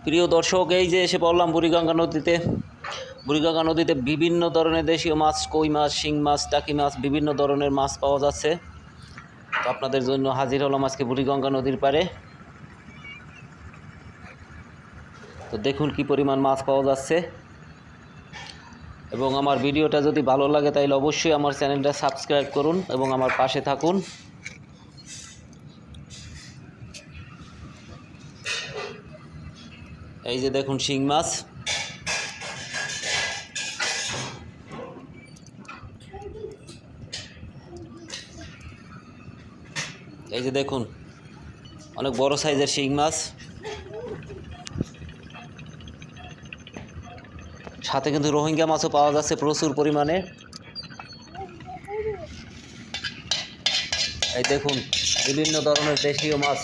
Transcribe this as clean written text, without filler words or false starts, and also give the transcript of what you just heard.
প্রিয় দর্শক, এই যে এসে পড়লাম বুড়িগঙ্গা নদীতে। বুড়িগঙ্গা নদীতে বিভিন্ন ধরনের দেশীয় মাছ, কই মাছ, শিং মাছ, টাকি মাছ, বিভিন্ন ধরনের মাছ পাওয়া যাচ্ছে। তো আপনাদের জন্য হাজির হলাম আজকে বুড়িগঙ্গা নদীর পাড়ে। তো দেখুন কি পরিমাণ মাছ পাওয়া যাচ্ছে। এবং আমার ভিডিওটা যদি ভালো লাগে তাহলে অবশ্যই আমার চ্যানেলটা সাবস্ক্রাইব করুন এবং আমার পাশে থাকুন। এই যে দেখুন শিং মাছ, এই যে দেখুন অনেক বড় সাইজের শিং মাছ, সাথে কিন্তু রোহিঙ্গা মাছও পাওয়া যাচ্ছে প্রচুর পরিমাণে। এই দেখুন বিভিন্ন ধরনের দেশীয় মাছ।